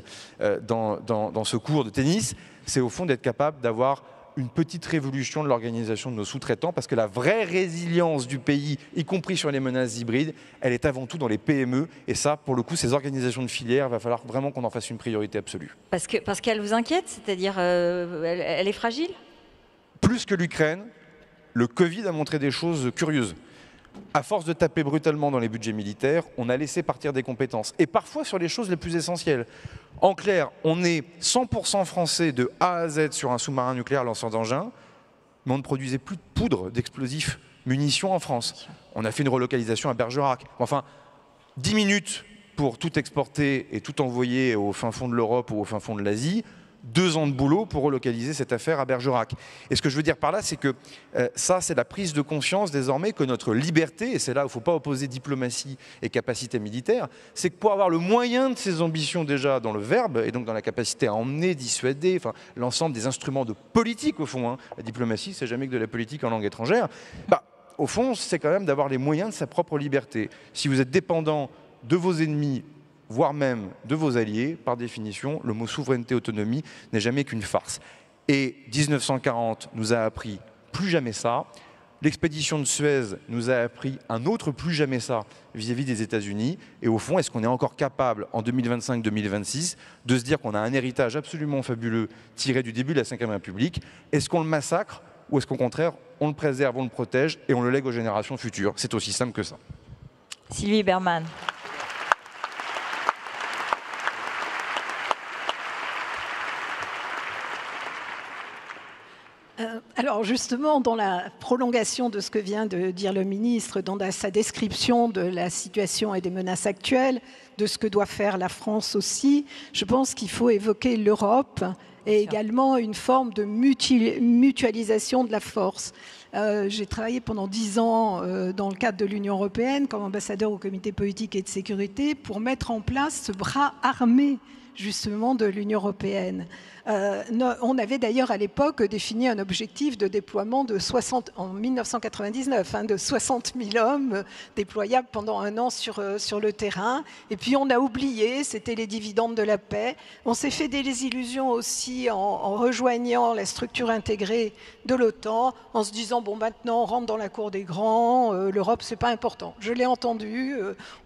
dans ce cours de tennis, c'est au fond d'être capable d'avoir une petite révolution de l'organisation de nos sous-traitants, parce que la vraie résilience du pays, y compris sur les menaces hybrides, elle est avant tout dans les PME, et ça, pour le coup, ces organisations de filières, il va falloir vraiment qu'on en fasse une priorité absolue. Parce qu'elle vous inquiète, c'est-à-dire elle est fragile? Plus que l'Ukraine, le Covid a montré des choses curieuses. À force de taper brutalement dans les budgets militaires, on a laissé partir des compétences, et parfois sur les choses les plus essentielles. En clair, on est 100% français de A à Z sur un sous-marin nucléaire lanceur d'engins, mais on ne produisait plus de poudre d'explosifs munitions en France. On a fait une relocalisation à Bergerac. Enfin, 10 minutes pour tout exporter et tout envoyer au fin fond de l'Europe ou au fin fond de l'Asie, 2 ans de boulot pour relocaliser cette affaire à Bergerac. Et ce que je veux dire par là, c'est que ça, c'est la prise de conscience désormais que notre liberté, et c'est là où il ne faut pas opposer diplomatie et capacité militaire, c'est que pour avoir le moyen de ses ambitions déjà dans le verbe, et donc dans la capacité à emmener, dissuader, enfin, l'ensemble des instruments de politique au fond, hein, la diplomatie, c'est jamais que de la politique en langue étrangère, au fond, c'est quand même d'avoir les moyens de sa propre liberté. Si vous êtes dépendant de vos ennemis, voire même de vos alliés, par définition, le mot souveraineté-autonomie n'est jamais qu'une farce. Et 1940 nous a appris plus jamais ça. L'expédition de Suez nous a appris un autre plus jamais ça vis-à-vis des États-Unis. Et au fond, est-ce qu'on est encore capable, en 2025-2026, de se dire qu'on a un héritage absolument fabuleux tiré du début de la Ve République? Est-ce qu'on le massacre ou est-ce qu'au contraire, on le préserve, on le protège et on le lègue aux générations futures? C'est aussi simple que ça. Sylvie Berman. Alors justement, dans la prolongation de ce que vient de dire le ministre, dans sa description de la situation et des menaces actuelles, de ce que doit faire la France aussi, je pense qu'il faut évoquer l'Europe et également une forme de mutualisation de la force. J'ai travaillé pendant 10 ans dans le cadre de l'Union européenne comme ambassadeur au comité politique et de sécurité pour mettre en place ce bras armé justement de l'Union européenne. On avait d'ailleurs à l'époque défini un objectif de déploiement de 60, en 1999, de 60 000 hommes déployables pendant 1 an sur le terrain. Et puis on a oublié, c'était les dividendes de la paix. On s'est fait des illusions aussi en rejoignant la structure intégrée de l'OTAN, en se disant, bon, maintenant on rentre dans la cour des grands, l'Europe c'est pas important. Je l'ai entendu,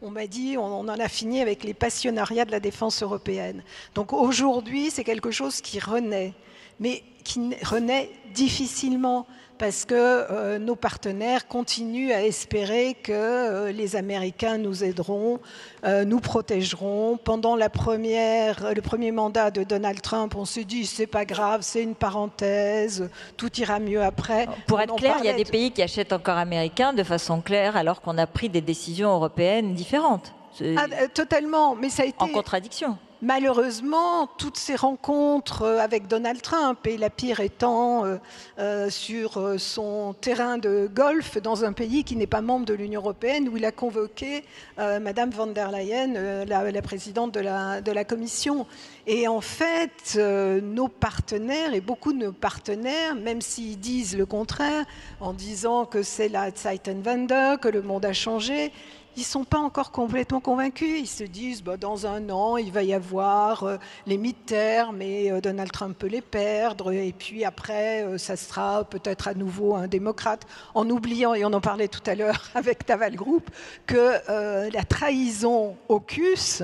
on m'a dit, on en a fini avec les passionnariats de la défense européenne. Donc aujourd'hui, c'est quelque chose qui renaît, mais qui renaît difficilement parce que nos partenaires continuent à espérer que les Américains nous aideront, nous protégeront. Pendant le premier mandat de Donald Trump, on s'est dit c'est pas grave, c'est une parenthèse, tout ira mieux après. Pour être clair, il y a des pays qui achètent encore américains de façon claire alors qu'on a pris des décisions européennes différentes. Totalement, mais ça a été en contradiction. Malheureusement, toutes ces rencontres avec Donald Trump, et la pire étant sur son terrain de golf dans un pays qui n'est pas membre de l'Union européenne, où il a convoqué Madame von der Leyen, la présidente de la Commission. Et en fait, nos partenaires, et beaucoup de nos partenaires, même s'ils disent le contraire, en disant que c'est la Zeitenwende, que le monde a changé, ils ne sont pas encore complètement convaincus. Ils se disent, dans 1 an, il va y avoir les midterms, et Donald Trump peut les perdre. Et puis après, ça sera peut-être à nouveau un démocrate. En oubliant, et on en parlait tout à l'heure avec Naval Group, que la trahison AUKUS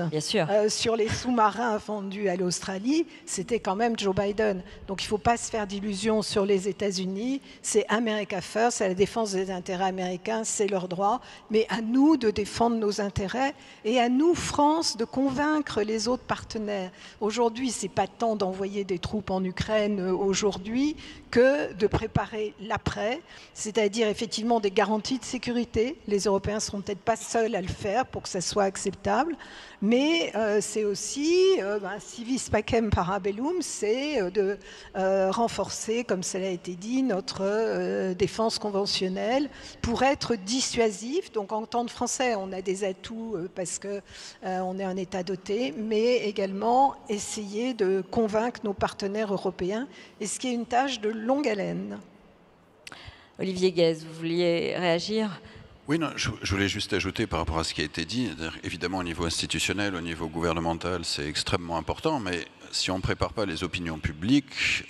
sur les sous-marins vendus à l'Australie, c'était quand même Joe Biden. Donc il ne faut pas se faire d'illusions sur les États-Unis. C'est America First, c'est la défense des intérêts américains, c'est leur droit. Mais à nous de défendre nos intérêts et à nous, France, de convaincre les autres partenaires. Aujourd'hui, ce n'est pas tant d'envoyer des troupes en Ukraine aujourd'hui que de préparer l'après, c'est-à-dire effectivement des garanties de sécurité. Les Européens ne seront peut-être pas seuls à le faire pour que ça soit acceptable, mais c'est aussi, civis pacem parabellum, c'est de renforcer, comme cela a été dit, notre défense conventionnelle pour être dissuasif. Donc en tant que Français, on a des atouts parce qu'on est un État doté, mais également essayer de convaincre nos partenaires européens, et ce qui est une tâche de longue haleine. Olivier Guèze, vous vouliez réagir ? Oui, non, je voulais juste ajouter par rapport à ce qui a été dit. Évidemment, au niveau institutionnel, au niveau gouvernemental, c'est extrêmement important, mais si on ne prépare pas les opinions publiques,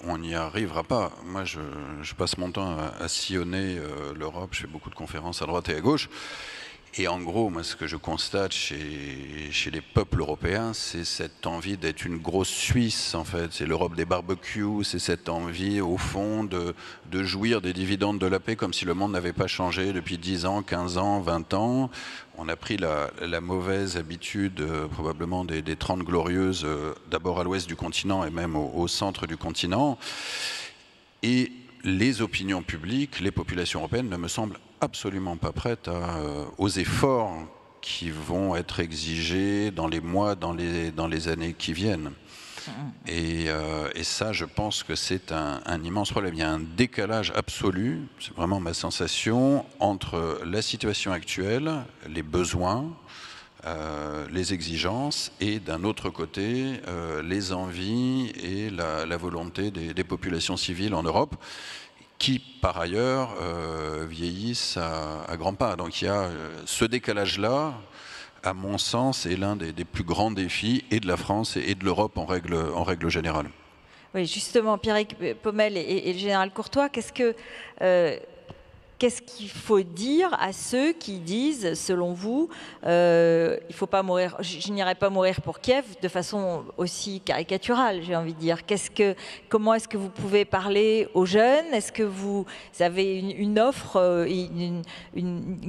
on n'y arrivera pas. Moi, je passe mon temps à sillonner l'Europe, je fais beaucoup de conférences à droite et à gauche. Et en gros, moi, ce que je constate chez les peuples européens, c'est cette envie d'être une grosse Suisse, en fait. C'est l'Europe des barbecues, c'est cette envie, au fond, de jouir des dividendes de la paix, comme si le monde n'avait pas changé depuis 10 ans, 15 ans, 20 ans. On a pris la mauvaise habitude, probablement des 30 glorieuses, d'abord à l'ouest du continent et même au centre du continent. Et les opinions publiques, les populations européennes ne me semblent absolument pas prêtes aux efforts qui vont être exigés dans les mois, dans les années qui viennent. Et ça, je pense que c'est un immense problème. Il y a un décalage absolu, c'est vraiment ma sensation, entre la situation actuelle, les besoins, les exigences, et d'un autre côté, les envies et la volonté des populations civiles en Europe, qui, par ailleurs, vieillissent à grands pas. Donc il y a ce décalage-là, à mon sens, est l'un des plus grands défis, et de la France et de l'Europe en règle générale. Oui, justement, Pierrick Pommelle et le général Courtois, qu'est-ce qu'il faut dire à ceux qui disent, selon vous, il faut pas mourir, je n'irai pas mourir pour Kiev, de façon aussi caricaturale, j'ai envie de dire. Comment est-ce que vous pouvez parler aux jeunes? Est-ce que vous avez une offre,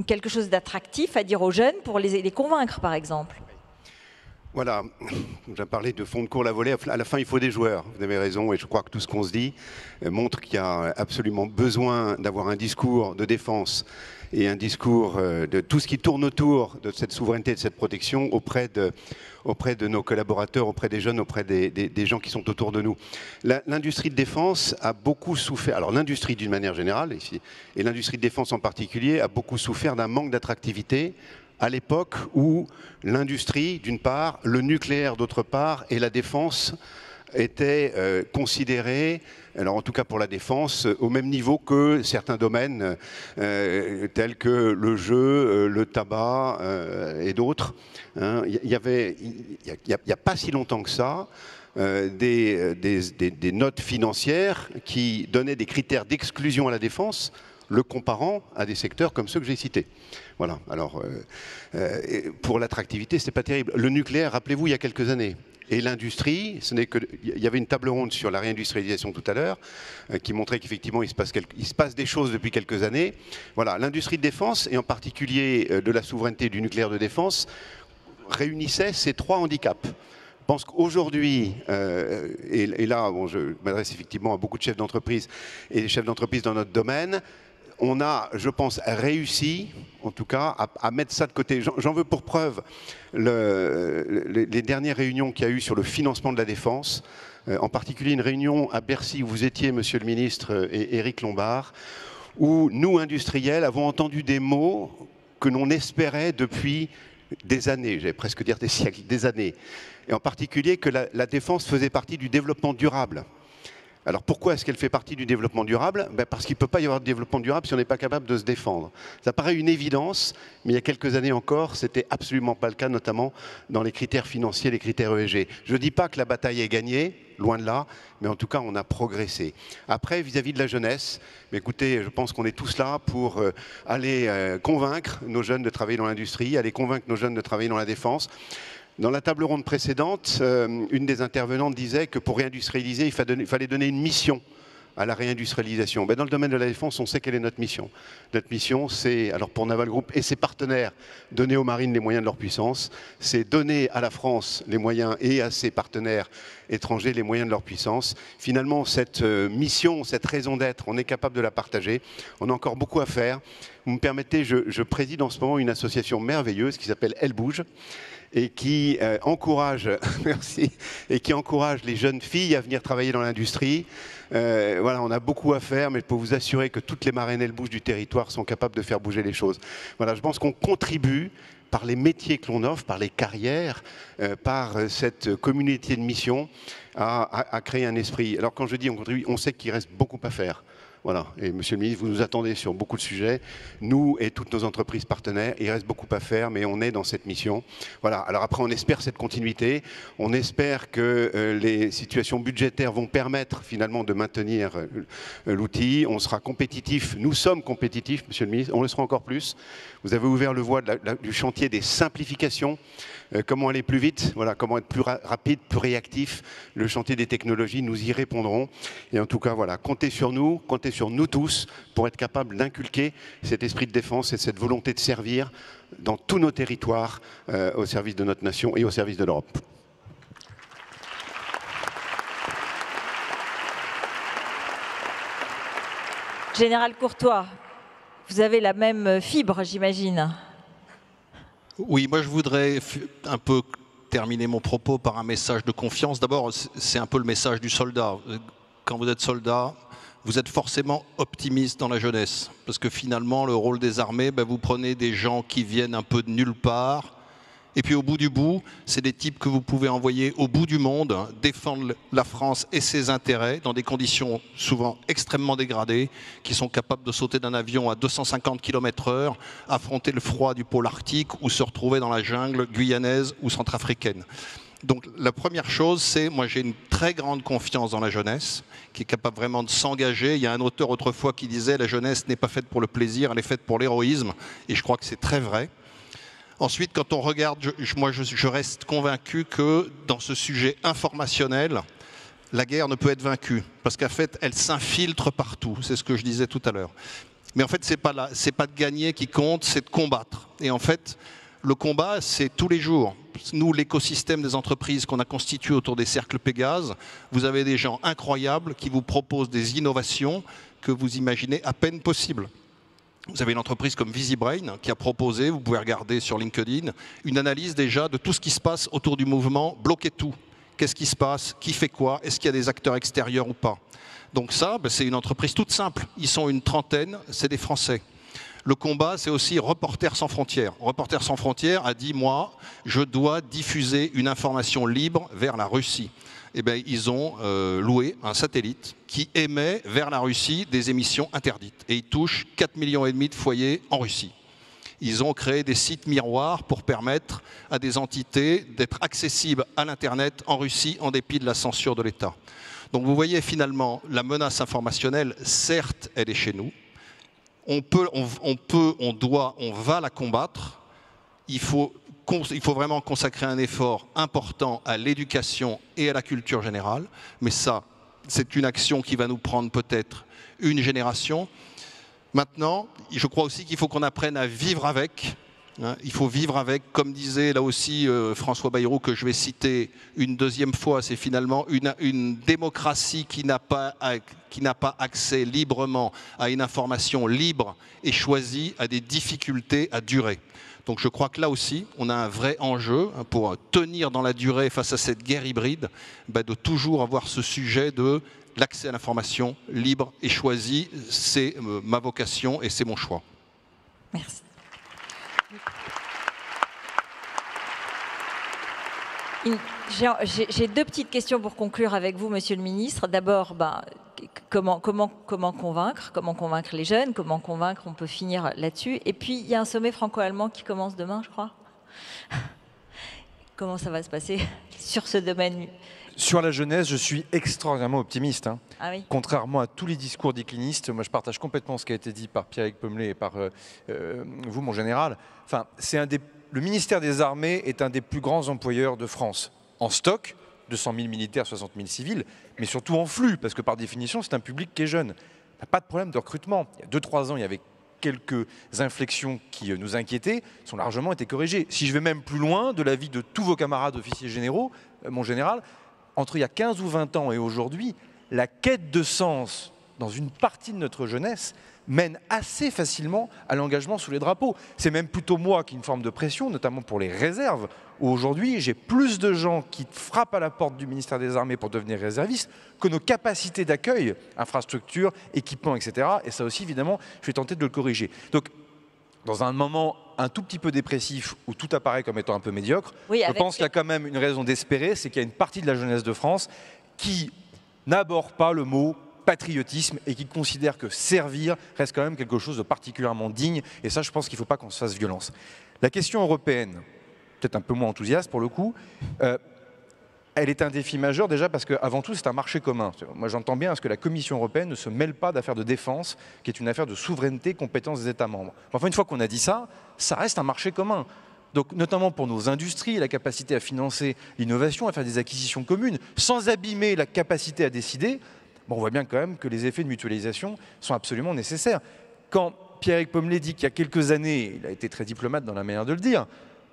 quelque chose d'attractif à dire aux jeunes pour les convaincre, par exemple? Voilà, j'ai parlé de fond de cours la volée. À la fin, il faut des joueurs. Vous avez raison, et je crois que tout ce qu'on se dit montre qu'il y a absolument besoin d'avoir un discours de défense et un discours de tout ce qui tourne autour de cette souveraineté et de cette protection auprès de nos collaborateurs, auprès des jeunes, auprès des gens qui sont autour de nous. L'industrie de défense a beaucoup souffert, alors l'industrie d'une manière générale, ici, et l'industrie de défense en particulier, a beaucoup souffert d'un manque d'attractivité à l'époque où l'industrie, d'une part, le nucléaire, d'autre part, et la défense étaient considérés, alors en tout cas pour la défense, au même niveau que certains domaines tels que le jeu, le tabac et d'autres. Hein. Il n'y a pas si longtemps que ça, des notes financières qui donnaient des critères d'exclusion à la défense, le comparant à des secteurs comme ceux que j'ai cités. Voilà. Alors, pour l'attractivité, c'était pas terrible. Le nucléaire, rappelez-vous, il y a quelques années. Et l'industrie, il y avait une table ronde sur la réindustrialisation tout à l'heure, qui montrait qu'effectivement, il se passe des choses depuis quelques années. Voilà. L'industrie de défense, et en particulier de la souveraineté du nucléaire de défense, réunissait ces trois handicaps. Je pense qu'aujourd'hui, et là, bon, je m'adresse effectivement à beaucoup de chefs d'entreprise et des chefs d'entreprise dans notre domaine, on a, je pense, réussi, en tout cas, à mettre ça de côté. J'en veux pour preuve les dernières réunions qu'il y a eu sur le financement de la défense, en particulier une réunion à Bercy où vous étiez, monsieur le ministre, et Éric Lombard, où nous, industriels, avons entendu des mots que l'on espérait depuis des années, j'allais presque dire des siècles, des années. Et en particulier que la défense faisait partie du développement durable. Alors pourquoi est-ce qu'elle fait partie du développement durable? Parce qu'il ne peut pas y avoir de développement durable si on n'est pas capable de se défendre. Ça paraît une évidence, mais il y a quelques années encore, c'était absolument pas le cas, notamment dans les critères financiers, les critères ESG. Je ne dis pas que la bataille est gagnée, loin de là, mais en tout cas on a progressé. Après, vis-à-vis de la jeunesse, écoutez, je pense qu'on est tous là pour aller convaincre nos jeunes de travailler dans l'industrie, aller convaincre nos jeunes de travailler dans la défense. Dans la table ronde précédente, une des intervenantes disait que pour réindustrialiser, il fallait donner une mission à la réindustrialisation. Dans le domaine de la défense, on sait quelle est notre mission. Notre mission, c'est, alors pour Naval Group et ses partenaires, donner aux marines les moyens de leur puissance. C'est donner à la France les moyens et à ses partenaires étrangers les moyens de leur puissance. Finalement, cette mission, cette raison d'être, on est capable de la partager. On a encore beaucoup à faire. Vous me permettez, je préside en ce moment une association merveilleuse qui s'appelle Elle Bouge, et qui encourage, merci, et qui encourage les jeunes filles à venir travailler dans l'industrie. Voilà, on a beaucoup à faire, mais je peux vous assurer que toutes les marraines Elle Bouge du territoire sont capables de faire bouger les choses. Voilà, je pense qu'on contribue par les métiers que l'on offre, par les carrières, par cette communauté de mission à créer un esprit. Alors quand je dis on contribue, on sait qu'il reste beaucoup à faire. Voilà. Et monsieur le ministre, vous nous attendez sur beaucoup de sujets. Nous et toutes nos entreprises partenaires, il reste beaucoup à faire, mais on est dans cette mission. Voilà. Alors après, on espère cette continuité. On espère que les situations budgétaires vont permettre finalement de maintenir l'outil. On sera compétitif. Nous sommes compétitifs, monsieur le ministre. On le sera encore plus. Vous avez ouvert le voie du chantier des simplifications. Comment aller plus vite, voilà, comment être plus rapide, plus réactif. Le chantier des technologies, nous y répondrons. Et en tout cas, voilà, comptez sur nous tous pour être capable d'inculquer cet esprit de défense et cette volonté de servir dans tous nos territoires au service de notre nation et au service de l'Europe. Général Courtois, vous avez la même fibre, j'imagine. Oui, moi je voudrais un peu terminer mon propos par un message de confiance. D'abord, c'est un peu le message du soldat. Quand vous êtes soldat, vous êtes forcément optimiste dans la jeunesse. Parce que finalement, le rôle des armées, vous prenez des gens qui viennent un peu de nulle part. Et puis au bout du bout, c'est des types que vous pouvez envoyer au bout du monde, défendre la France et ses intérêts dans des conditions souvent extrêmement dégradées, qui sont capables de sauter d'un avion à 250 km/h, affronter le froid du pôle arctique ou se retrouver dans la jungle guyanaise ou centrafricaine. Donc la première chose, c'est, moi j'ai une très grande confiance dans la jeunesse, qui est capable vraiment de s'engager. Il y a un auteur autrefois qui disait « La jeunesse n'est pas faite pour le plaisir, elle est faite pour l'héroïsme ». Et je crois que c'est très vrai. Ensuite, quand on regarde, je reste convaincu que dans ce sujet informationnel, la guerre ne peut être vaincue. Parce qu'en fait, elle s'infiltre partout. C'est ce que je disais tout à l'heure. Mais en fait, c'est pas de gagner qui compte, c'est de combattre. Et en fait, le combat, c'est tous les jours. Nous, l'écosystème des entreprises qu'on a constitué autour des cercles Pégase, vous avez des gens incroyables qui vous proposent des innovations que vous imaginez à peine possibles. Vous avez une entreprise comme VisiBrain qui a proposé, vous pouvez regarder sur LinkedIn, une analyse déjà de tout ce qui se passe autour du mouvement « Bloquez tout ». Qu'est-ce qui se passe? Qui fait quoi? Est-ce qu'il y a des acteurs extérieurs ou pas? Donc ça, c'est une entreprise toute simple. Ils sont une trentaine, c'est des Français. Le combat, c'est aussi Reporters sans frontières. Reporters sans frontières a dit « Moi, je dois diffuser une information libre vers la Russie ». Eh bien, ils ont loué un satellite qui émet vers la Russie des émissions interdites. Et ils touchent 4,5 millions de foyers en Russie. Ils ont créé des sites miroirs pour permettre à des entités d'être accessibles à l'Internet en Russie en dépit de la censure de l'État. Donc vous voyez finalement, la menace informationnelle, certes, elle est chez nous. On va la combattre. Il faut vraiment consacrer un effort important à l'éducation et à la culture générale. Mais ça, c'est une action qui va nous prendre peut-être une génération. Maintenant, je crois aussi qu'il faut qu'on apprenne à vivre avec. Il faut vivre avec, comme disait là aussi François Bayrou, que je vais citer une deuxième fois, c'est finalement une démocratie qui n'a pas accès librement à une information libre et choisie, a des difficultés à durer. Donc je crois que là aussi, on a un vrai enjeu pour tenir dans la durée face à cette guerre hybride, de toujours avoir ce sujet de l'accès à l'information libre et choisi. C'est ma vocation et c'est mon choix. Merci. J'ai deux petites questions pour conclure avec vous, Monsieur le Ministre. D'abord, comment convaincre les jeunes, comment convaincre, on peut finir là-dessus. Et puis, il y a un sommet franco-allemand qui commence demain, je crois. Comment ça va se passer sur ce domaine? Sur la jeunesse, je suis extraordinairement optimiste. Ah oui. Contrairement à tous les discours déclinistes, moi je partage complètement ce qui a été dit par Pierre-Éric Pommelet et par vous, mon général. Enfin, le ministère des Armées est un des plus grands employeurs de France. En stock, 200 000 militaires, 60 000 civils, mais surtout en flux, parce que par définition, c'est un public qui est jeune. Il n'y a pas de problème de recrutement. Il y a 2-3 ans, il y avait quelques inflexions qui nous inquiétaient, sont largement été corrigées. Si je vais même plus loin, de l'avis de tous vos camarades officiers généraux, mon général, entre il y a 15 ou 20 ans et aujourd'hui, la quête de sens dans une partie de notre jeunesse mène assez facilement à l'engagement sous les drapeaux. C'est même plutôt moi qui ai une forme de pression, notamment pour les réserves, où aujourd'hui j'ai plus de gens qui frappent à la porte du ministère des Armées pour devenir réservistes que nos capacités d'accueil, infrastructures, équipements, etc. Et ça aussi, évidemment, je vais tenter de le corriger. Donc, dans un moment un tout petit peu dépressif où tout apparaît comme étant un peu médiocre, je pense qu'il y a quand même une raison d'espérer, c'est qu'il y a une partie de la jeunesse de France qui n'aborde pas le mot patriotisme et qui considère que servir reste quand même quelque chose de particulièrement digne. Et ça, je pense qu'il ne faut pas qu'on se fasse violence. La question européenne, peut-être un peu moins enthousiaste pour le coup, elle est un défi majeur déjà parce qu'avant tout, c'est un marché commun. Moi, j'entends bien à ce que la Commission européenne ne se mêle pas d'affaires de défense, qui est une affaire de souveraineté, compétence des États membres. Enfin, une fois qu'on a dit ça, ça reste un marché commun. Donc, notamment pour nos industries, la capacité à financer l'innovation, à faire des acquisitions communes, sans abîmer la capacité à décider, on voit bien quand même que les effets de mutualisation sont absolument nécessaires. Quand Pierre-Éric Pommelet dit qu'il y a quelques années, il a été très diplomate dans la manière de le dire,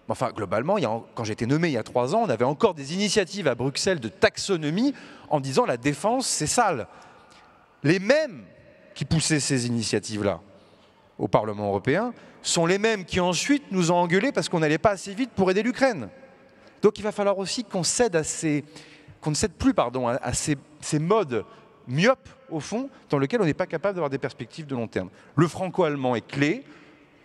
enfin, globalement, quand j'ai été nommé il y a 3 ans, on avait encore des initiatives à Bruxelles de taxonomie en disant la défense, c'est sale. Les mêmes qui poussaient ces initiatives-là au Parlement européen sont les mêmes qui ensuite nous ont engueulés parce qu'on n'allait pas assez vite pour aider l'Ukraine. Donc il va falloir aussi qu'on cède qu'on ne cède plus à ces modes myopes, au fond, dans lesquels on n'est pas capable d'avoir des perspectives de long terme. Le franco-allemand est clé.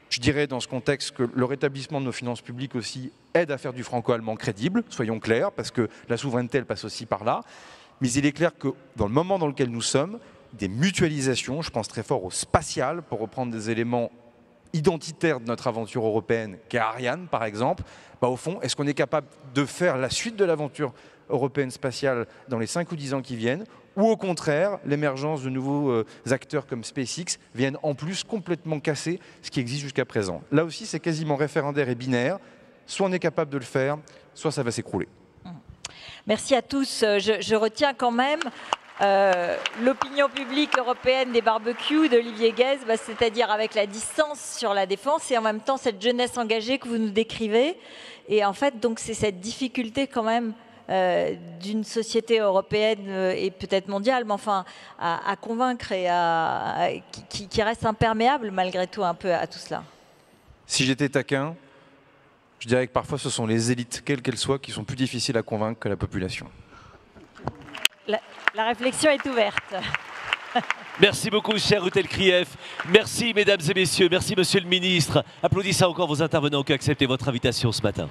Je dirais dans ce contexte que le rétablissement de nos finances publiques aussi aide à faire du franco-allemand crédible, soyons clairs, parce que la souveraineté, elle passe aussi par là. Mais il est clair que dans le moment dans lequel nous sommes, des mutualisations, je pense très fort au spatial, pour reprendre des éléments identitaire de notre aventure européenne, qu'est Ariane par exemple, au fond, est-ce qu'on est capable de faire la suite de l'aventure européenne spatiale dans les 5 ou 10 ans qui viennent, ou au contraire, l'émergence de nouveaux acteurs comme SpaceX viennent en plus complètement casser ce qui existe jusqu'à présent. Là aussi, c'est quasiment référendaire et binaire. Soit on est capable de le faire, soit ça va s'écrouler. Merci à tous. Je retiens quand même l'opinion publique européenne des barbecues d'Olivier Guez, c'est-à-dire avec la distance sur la défense et en même temps cette jeunesse engagée que vous nous décrivez. Et en fait, donc c'est cette difficulté quand même d'une société européenne et peut-être mondiale, mais enfin à convaincre et qui reste imperméable malgré tout un peu à tout cela. Si j'étais taquin, je dirais que parfois ce sont les élites, quelles qu'elles soient, qui sont plus difficiles à convaincre que la population. La réflexion est ouverte. Merci beaucoup, cher Rutel Krief. Merci, mesdames et messieurs. Merci, monsieur le ministre. Applaudissez encore vos intervenants qui ont accepté votre invitation ce matin.